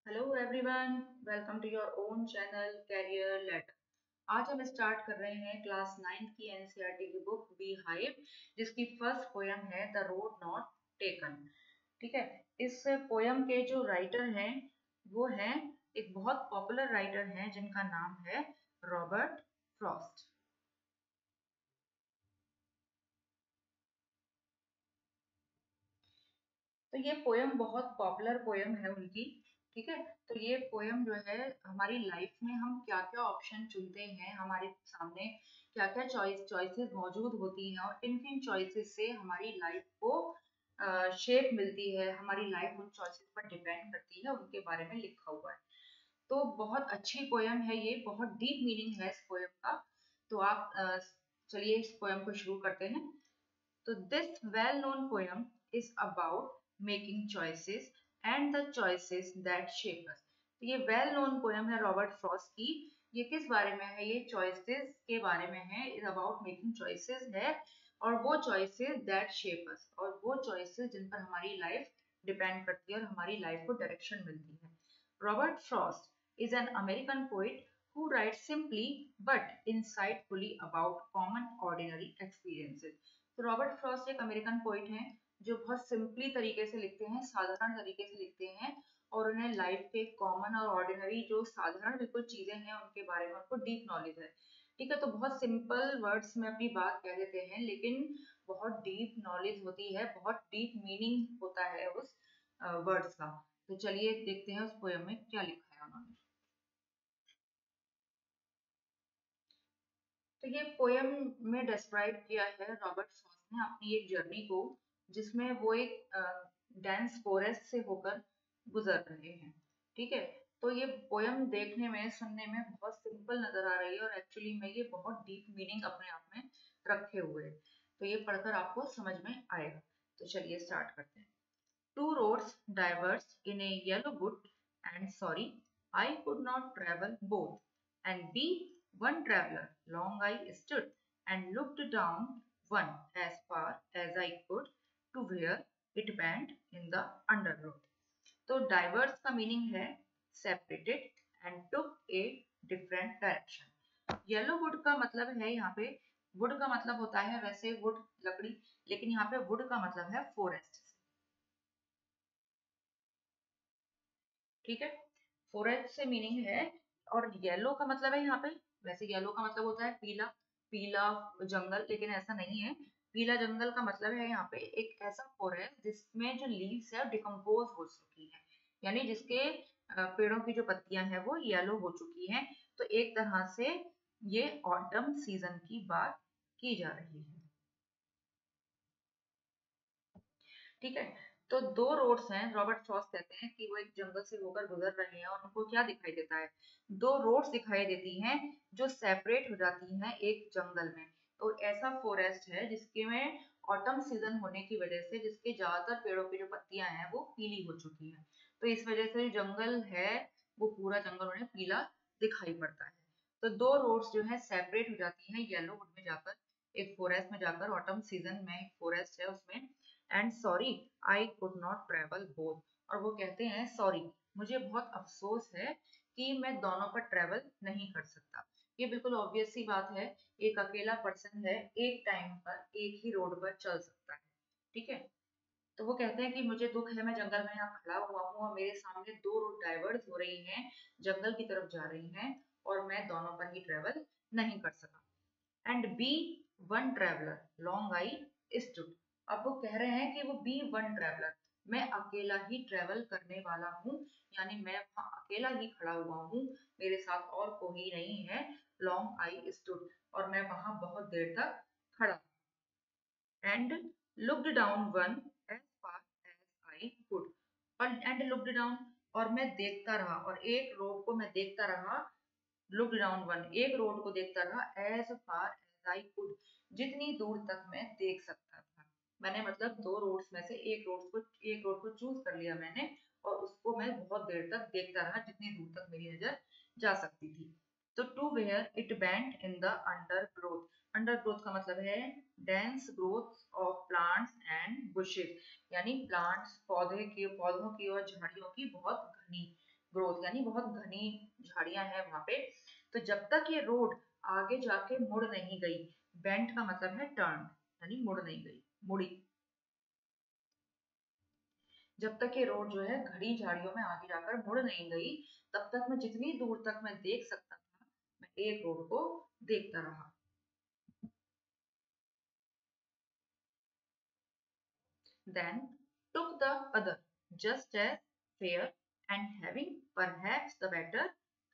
Hello everyone, welcome to your own channel career letter. आज हम start कर रहे हैं क्लास 9 की एनसीईआरटी की बुक बी हाइव, जिसकी फर्स्ट पोयम है द रोड नॉट टेकन। ठीक है। इस पोयम के जो राइटर हैं वो हैं एक बहुत पॉपुलर राइटर हैं जिनका नाम है रॉबर्ट फ्रॉस्ट। तो ये पोयम बहुत पॉपुलर पोयम है उनकी। ठीक है। तो ये पोयम जो है हमारी लाइफ में हम क्या क्या ऑप्शन चुनते हैं, हमारे सामने क्या क्या चॉइसेस मौजूद होती हैं और किन किन चॉइसेस से हमारी लाइफ को शेप मिलती है, हमारी लाइफ उन चॉइसेस पर डिपेंड करती है, उनके बारे में लिखा हुआ है। तो बहुत अच्छी पोयम है, ये बहुत डीप मीनिंग है इस पोयम का। तो आप चलिए इस पोयम को शुरू करते हैं। So this well-known poem is about making choices and the choices that shape us. तो ये वेल नोन पोयम है रॉबर्ट फ्रॉस्ट की। ये किस बारे में है? ये चॉइसेस के बारे में है, इज अबाउट मेकिंग चॉइसेस है, और वो चॉइसेस दैट शेप अस, और वो चॉइसेस जिन पर हमारी लाइफ डिपेंड करती है और हमारी लाइफ को डायरेक्शन मिलती है। Robert Frost is an American poet who writes simply but insightfully about common ordinary experiences. तो रॉबर्ट फ्रॉस्ट एक अमेरिकन पोइट हैं जो बहुत सिंपली तरीके से लिखते हैं, साधारण तरीके से लिखते हैं, और उन्हें लाइफ के कॉमन और ऑर्डिनरी जो साधारण बिल्कुल चीजें हैं उनके बारे में उनको डीप नॉलेज है। ठीक है। तो बहुत सिंपल वर्ड्स में अपनी बात कह देते हैं, लेकिन बहुत डीप नॉलेज होती है, बहुत डीप मीनिंग होता है उस वर्ड्स का। तो चलिए देखते हैं उस पोयम में क्या लिखा है उन्होंने। तो ये पोयम में डिस्क्राइब किया है रॉबर्ट फ्रॉस्ट ने अपनी एक जर्नी को, जिसमें वो एक डेंस फॉरेस्ट से होकर गुजर रहे हैं। ठीक है। तो ये पोयम देखने में, सुनने में बहुत सिंपल नजर आ रही है और एक्चुअली में ये बहुत डीप मीनिंग अपने आप में रखे हुए है। तो ये पढ़कर आपको समझ में आएगा। तो चलिए स्टार्ट करते हैं। Two roads diverged in a yellow wood, and sorry, I could not travel both. And be one traveler, long I stood, and looked down one as far as I could to where it went in the undergrowth. तो diverse का meaning है separated and took a different direction. Yellow would का मतलब है यहाँ पे, would का मतलब होता है वैसे वुड लकड़ी, लेकिन यहाँ पे वुड का मतलब है फॉरेस्ट। ठीक है। फॉरेस्ट से मीनिंग है, और येलो का मतलब है यहाँ पे, वैसे येलो का मतलब होता है पीला, पीला जंगल, लेकिन ऐसा नहीं है। पीला जंगल का मतलब है यहाँ पे एक ऐसा फॉरेस्ट जिसमें जो लीव्स है डिकम्पोज हो चुकी है, यानी जिसके पेड़ों की जो पत्तियां हैं वो येलो हो चुकी हैं। तो एक तरह से ये ऑटम सीजन की बात की जा रही है। ठीक है। तो दो रोड्स हैं, रॉबर्ट फ्रॉस्ट कहते हैं कि वो एक जंगल से होकर गुजर रहे हैं और उनको क्या दिखाई देता है? दो रोड्स दिखाई देती हैं जो सेपरेट हो जाती हैं एक जंगल में। तो ऐसा फॉरेस्ट है जिसके में ऑटम सीजन होने की वजह से जिसके ज्यादातर पेड़ों की जो पत्तियां हैं वो पीली हो चुकी हैं। तो इस वजह से जो जंगल है वो पूरा जंगल उन्हें पीला दिखाई पड़ता है। तो दो रोड्स जो है सेपरेट हो जाती हैं येलो वुड में जाकर, एक फॉरेस्ट में जाकर, ऑटम सीजन में एक फॉरेस्ट है उसमें। And sorry I could not travel both, और वो कहते हैं सॉरी, मुझे बहुत अफसोस है कि मैं दोनों पर ट्रेवल नहीं कर सकता। ये बिल्कुल ऑब्वियस सी बात है, एक अकेला पर्सन है एक टाइम पर एक ही रोड पर चल सकता है। ठीक है। तो वो कहते हैं कि मुझे दुख है, मैं जंगल में यहाँ खड़ा हुआ हूँ और मेरे सामने दो रोड डाइवर्स हो रही हैं, जंगल की तरफ जा रही हैं, और मैं दोनों पर ही ट्रेवल नहीं कर सका। And be one traveller long I stood. अब वो कह रहे हैं कि वो बी वन ट्रेवलर, मैं अकेला ही ट्रेवल करने वाला हूँ, यानी मैं वहां अकेला ही खड़ा हुआ हूँ, मेरे साथ और कोई नहीं है। लॉन्ग आई स्टूड, और मैं वहां बहुत देर तक खड़ा, and looked down one as far as I could, और एंड लुक्ड डाउन, और मैं देखता रहा, और एक रोड को मैं देखता रहा। लुक डाउन वन, एक रोड को देखता रहा, as far as I could, जितनी दूर तक मैं देख सकता था। मैंने मतलब दो रोड्स में से एक रोड को चूज कर लिया मैंने, और उसको मैं बहुत देर तक देखता रहा जितनी दूर तक मेरी नजर जा सकती थी। तो to where it bent in the undergrowth, undergrowth का मतलब है dense growth of plants and bushes, यानी प्लांट्स पौधों की और झाड़ियों की बहुत घनी ग्रोथ, यानी बहुत घनी झाड़ियां हैं वहां पे। तो जब तक ये रोड आगे जाके मुड़ नहीं गई, बेंट का मतलब है टर्न, यानी मुड़ नहीं गई, मुड़ी। जब तक ये रोड जो है घड़ी झाड़ियों में आगे जाकर मुड़ नहीं गई, तब तक मैं जितनी दूर तक मैं देख सकता था, मैं एक रोड को देखता रहा। Then took the other, just as fair and having perhaps the better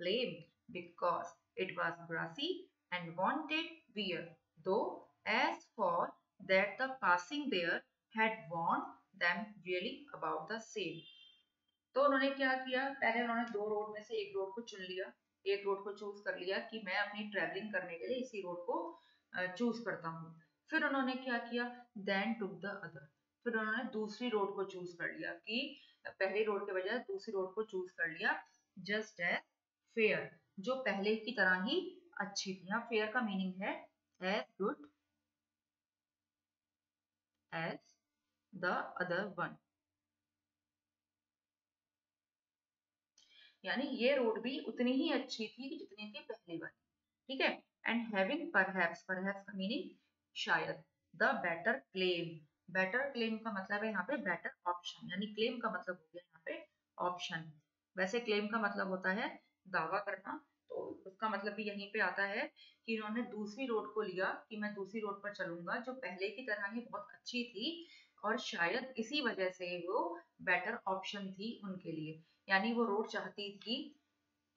claim, because it was grassy and wanted wear, though as for that the passing there had warned them really about the same. तो उन्होंने क्या किया, पहले उन्होंने दो road में से एक रोड को चुन लिया, एक रोड को चूज कर लिया कि मैं अपनी ट्रेवलिंग करने के लिए इसी रोड को चूज करता हूँ। फिर उन्होंने क्या किया, देन टुक द अदर, फिर उन्होंने दूसरी रोड को चूज कर लिया कि पहली रोड के बजाय दूसरी रोड को चूज कर लिया, जस्ट एज फेयर, जो पहले की तरह ही अच्छी थी। यहाँ फेयर का मीनिंग है as good as the other one, यानी ये रोड भी उतनी ही अच्छी थी जितनी थी पहली वाली, ठीक है। एंड हैविंग परहैप्स, परहैप्स का मीनिंग शायद, the better claim, better claim का मतलब है यहाँ पे बेटर ऑप्शन, यानी क्लेम का मतलब हो गया यहाँ पे ऑप्शन। वैसे क्लेम का मतलब होता है दावा करना, तो उसका मतलब भी यहीं पे आता है कि इन्होंने दूसरी रोड को लिया कि मैं दूसरी रोड पर चलूंगा जो पहले की तरह ही बहुत अच्छी थी, और शायद इसी वजह से वो बेटर ऑप्शन थी उनके लिए। यानी वो रोड चाहती थी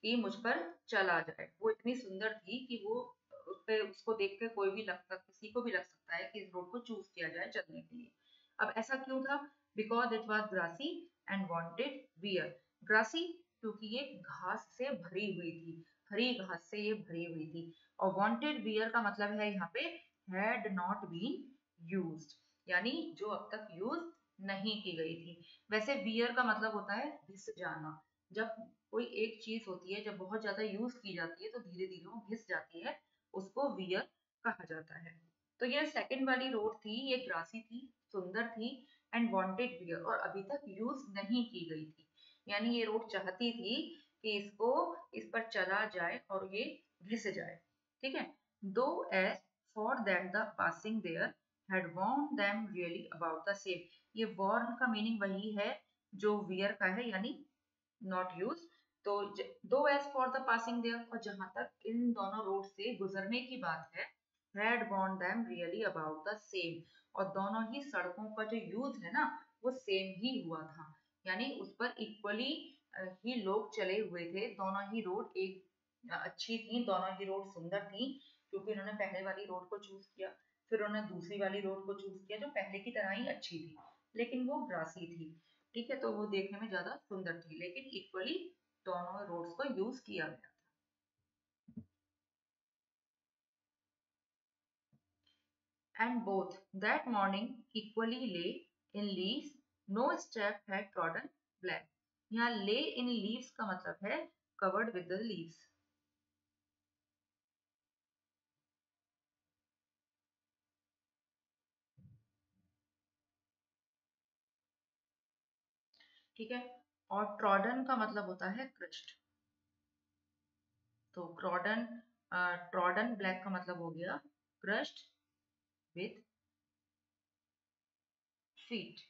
कि मुझ पर चला जाए, वो इतनी सुंदर थी कि वो उस पे उसको देख के कोई भी लगता, किसी को भी लग सकता है कि इस रोड को चूज किया जाए चलने के लिए। अब ऐसा क्यों था, because it was grassy and wanted wear, grassy क्योंकि ये घास से भरी हुई थी, हरी घास से ये भरी हुई थी, और वॉन्टेड वियर का मतलब है यहाँ पे हैड नॉट बीन यूज्ड, यानी जो अब तक यूज नहीं की गई थी। वैसे वियर का मतलब होता है घिस जाना, जब कोई एक चीज होती है जब बहुत ज्यादा यूज की जाती है तो धीरे धीरे वो घिस जाती है, उसको वियर कहा जाता है। तो ये सेकंड वाली रोड थी, ये ग्रासी थी, सुंदर थी, एंड वांटेड वियर, और अभी तक यूज नहीं की गई थी, यानी ये रोड चाहती थी कि इसको इस पर चला जाए और ये घिस जाए, ठीक है। Though as for that the passing there had warned them really about the same, ये warn का मीनिंग वही है जो वियर का है, यानी नॉट यूज। तो though as for the passing there, और जहां तक इन दोनों रोड से गुजरने की बात है, had want them really about the same, और दोनों ही सड़कों का जो यूज है ना वो सेम ही हुआ था, यानी उस पर इक्वली ही लोग चले हुए थे। दोनों ही रोड एक अच्छी थी, दोनों ही रोड सुंदर थी, क्योंकि उन्होंने पहले वाली रोड को चूज किया, फिर उन्होंने दूसरी वाली रोड को चूज किया जो पहले की तरह ही अच्छी थी, लेकिन वो ग्रासी थी, ठीक है। तो वो देखने में ज्यादा सुंदर थी, लेकिन इक्वली दोनों रोड्स को यूज किया गया। And both that morning equally lay in leaves, no step had trodden black। यहाँ lay in leaves का मतलब है covered with the leaves, ठीक है। और trodden का मतलब होता है crushed, तो trodden black का मतलब हो गया crushed with feet।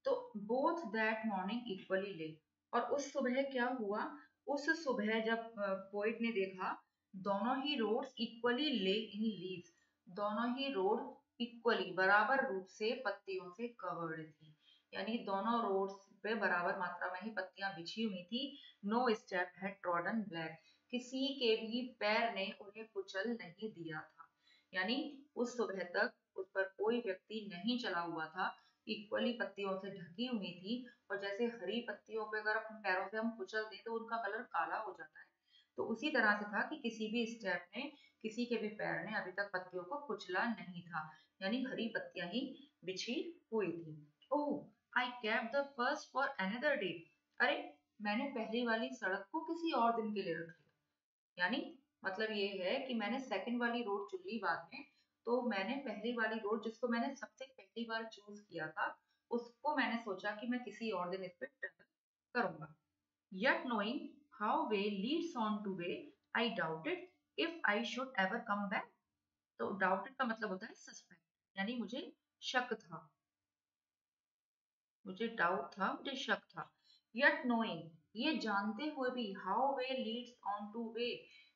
तो बोथ दैट मॉर्निंग इक्वली ले, और उस सुबह क्या हुआ, उस सुबह जब पोइट ने देखा दोनों ही रोड्स इक्वली ले इन लीव्स, दोनों ही रोड इक्वली बराबर रूप से पत्तियों से कवर्ड थी, यानी दोनों रोड्स पे बराबर मात्रा में ही पत्तियां बिछी हुई थी। No step had trodden black, किसी के भी पैर ने उन्हें कुचल नहीं दिया था, यानी उस सुबह तक उस पर कोई व्यक्ति नहीं चला हुआ था, इक्वली पत्तियों से ढकी हुई थी। और जैसे हरी पत्तियों पे अगर अपने पैरों से हम कुचल दें तो उनका कलर काला हो जाता है, तो उसी तरह से था कि किसी भी स्टेप ने, किसी के भी पैर ने अभी तक पत्तियों को कुचला नहीं था, यानी हरी पत्तियां ही बिछी हुई थी। Oh I cap the first for another day, अरे मैंने पहली वाली सड़क को किसी और दिन के लिए रख लिया, यानी मतलब ये है कि मैंने सेकंड वाली रोड चुन ली बाद में, तो मैंने पहली वाली रोड जिसको मैंने सबसे पहली बार चूज किया था उसको मैंने सोचा कि मैं किसी और दिन इस पे ट्रेवल करूंगा। Yet knowing how way Leeds on two way, I doubted if I should ever come back. तो डाउटेड का मतलब होता है सस्पेक्ट, यानी मुझे शक था, मुझे डाउट था, मुझे शक था। यट नोइंग, ये जानते हुए भी, how way Leeds on two way,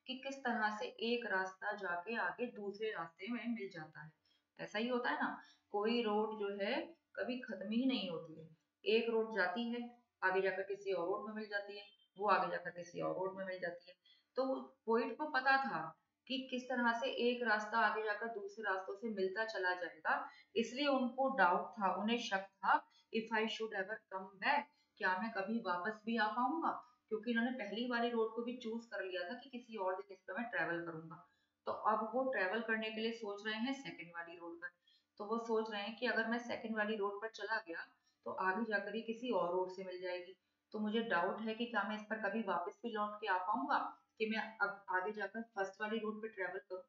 कि किस तरह से एक रास्ता जाके आगे दूसरे रास्ते में मिल जाता है। ऐसा ही होता है ना, कोई रोड जो है कभी खत्म ही नहीं होती है। एक रोड जाती है, आगे जाकर किसी और रोड में मिल जाती है, वो आगे जाकर किसी और रोड में मिल जाती है। तो पोइट को पता था कि किस तरह से एक रास्ता आगे जाकर दूसरे रास्तों से मिलता चला जाएगा, इसलिए उनको डाउट था, उन्हें शक था, if I should ever come back, क्या मैं कभी वापस भी आ पाऊंगा, क्योंकि इन्होंने पहली वाली रोड को भी चूज कर लिया था कि किसी और दिन इस पर मैं ट्रेवल करूंगा। तो अब वो ट्रेवल करने के लिए सोच रहे हैं सेकंड वाली रोड पर। तो वो सोच रहे हैं कि अगर मैं सेकंड वाली रोड पर चला गया तो आगे जाकर ये किसी और रोड से मिल जाएगी। तो मुझे डाउट है कि क्या मैं इस पर कभी वापस भी लौट के आ पाऊंगा, कि मैं अब आगे जाकर फर्स्ट वाली रोड पे ट्रेवल करूं।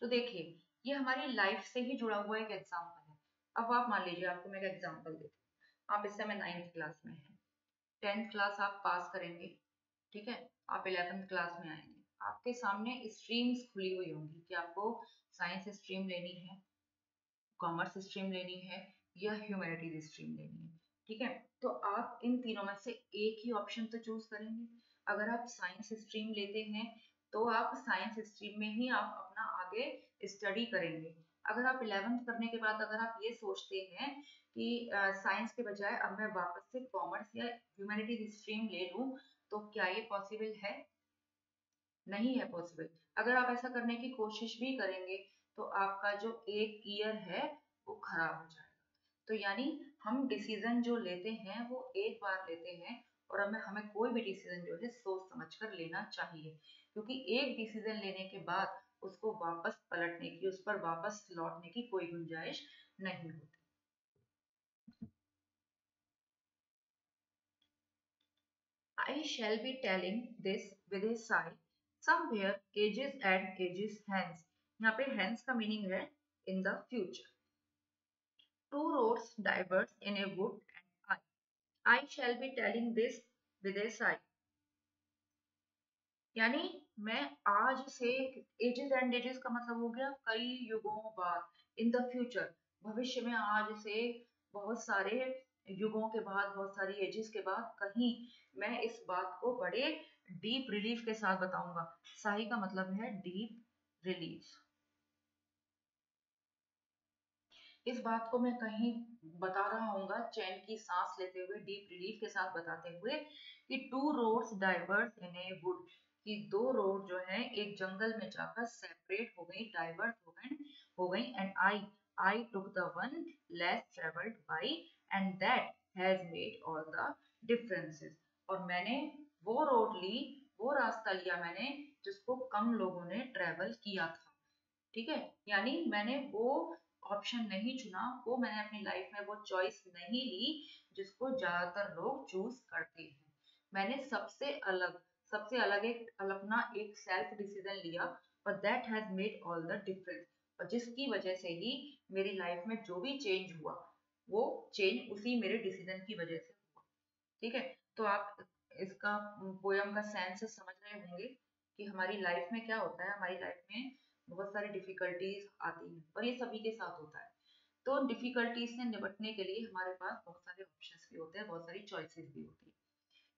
तो देखिए, ये हमारी लाइफ से ही जुड़ा हुआ एक एग्जाम्पल है। अब आप मान लीजिए, आपको मैं एक एग्जाम्पल देती हूँ। आप इस समय 9th क्लास में हैं, 10th क्लास आप पास करेंगे, ठीक है, आप 11th क्लास में आएंगे, आपके सामने स्ट्रीम्स खुली हुई होंगी कि आपको साइंस स्ट्रीम लेनी है, कॉमर्स स्ट्रीम लेनी है, या ह्यूमैनिटीज स्ट्रीम लेनी है। ठीक है, तो आप इन तीनों में से एक ही ऑप्शन तो चूज करेंगे। अगर आप साइंस स्ट्रीम लेते हैं तो आप साइंस स्ट्रीम में ही आप अपना आगे स्टडी करेंगे। अगर आप 11th करने के बाद अगर आप ये सोचते हैं कि साइंस के बजाय अब मैं वापस से कॉमर्स या ह्यूमैनिटीज स्ट्रीम ले लूं, तो क्या ये पॉसिबल है? नहीं है पॉसिबल। अगर आप ऐसा करने की कोशिश भी करेंगे तो आपका जो एक ईयर है वो खराब हो जाएगा। तो यानी हम डिसीजन जो लेते हैं वो एक बार लेते हैं, और हमें हमें कोई भी डिसीजन जो है सोच समझ कर लेना चाहिए, क्योंकि एक डिसीजन लेने के बाद उसको वापस पलटने की, उस पर वापस लौटने की कोई गुंजाइश नहीं होती। I shall be telling this with a sigh. Somewhere ages and ages hence. यहाँ पे hence का meaning है in the future. Two roads diverge in a wood and I shall be telling this with a sigh. यानी मैं आज से, ages and edges का मतलब हो गया कई युगों बाद, इन द फ्यूचर, भविष्य में, आज से बहुत सारे युगों के बाद, बहुत सारी एजेस के बाद कहीं मैं इस बात को बड़े डीप रिलीफ के साथ बताऊंगा। साही का मतलब है डीप रिलीफ। इस बात को मैं कहीं बता रहा हूँ चैन की सांस लेते हुए, डीप रिलीफ के साथ बताते हुए, कि two roads diverged in a wood, कि दो रोड जो है एक जंगल में जाकर सेपरेट हो गई, डाइवर्स हो गई and I took the one less travelled by and that has made all the differences. और मैंने वो रोड ली, वो रास्ता लिया मैंने जिसको कम लोगों ने ट्रेवल किया था। ठीक है, यानी मैंने वो ऑप्शन नहीं चुना, वो मैंने अपनी लाइफ में वो चॉइस नहीं ली जिसको ज्यादातर लोग चूज करते हैं। मैंने सबसे अलग एक अपना एक सेल्फ डिसीजन लिया, और that has made all the difference, और जिसकी वजह से ही मेरी लाइफ में जो भी चेंज हुआ, वो चेंज उसी मेरे डिसीजन की वजह से हुआ। ठीक है, तो आप इसका पोयम का सेंस समझ रहे होंगे कि हमारी लाइफ में क्या होता है। हमारी लाइफ में बहुत सारी डिफिकल्टीज आती हैं, और ये सभी के साथ होता है। तो उन डिफिकल्टीज से निपटने के लिए हमारे पास बहुत सारे ऑप्शंस भी होते हैं, बहुत सारी चॉइसेस भी होती है।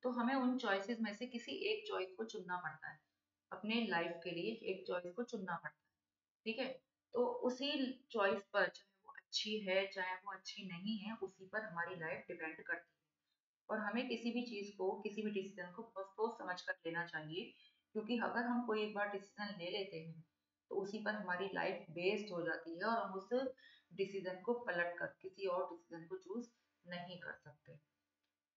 तो हमें उन चॉइसेस में से किसी एक चॉइस को चुनना पड़ता है, अपने लाइफ के लिए एक चॉइस को चुनना पड़ता है। ठीक है, तो उसी चॉइस पर, चाहे वो अच्छी है चाहे वो अच्छी नहीं है, उसी पर हमारी लाइफ डिपेंड करती है। और हमें किसी भी चीज को, किसी भी डिसीजन को बहुत सोच समझ कर लेना चाहिए, क्योंकि अगर हम कोई एक बार डिसीजन ले लेते हैं तो उसी पर हमारी लाइफ बेस्ड हो जाती है, और हम उस डिसीजन को पलट कर किसी और डिसीजन को चूज नहीं कर सकते।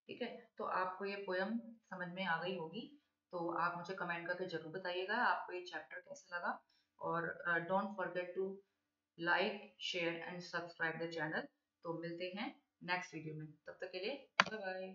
ठीक है, तो आपको ये पोयम समझ में आ गई होगी। तो आप मुझे कमेंट करके जरूर बताइएगा आपको ये चैप्टर कैसा लगा। और don't forget to like, share and subscribe the channel. तो मिलते हैं नेक्स्ट वीडियो में, तब तक के लिए बाय बाय।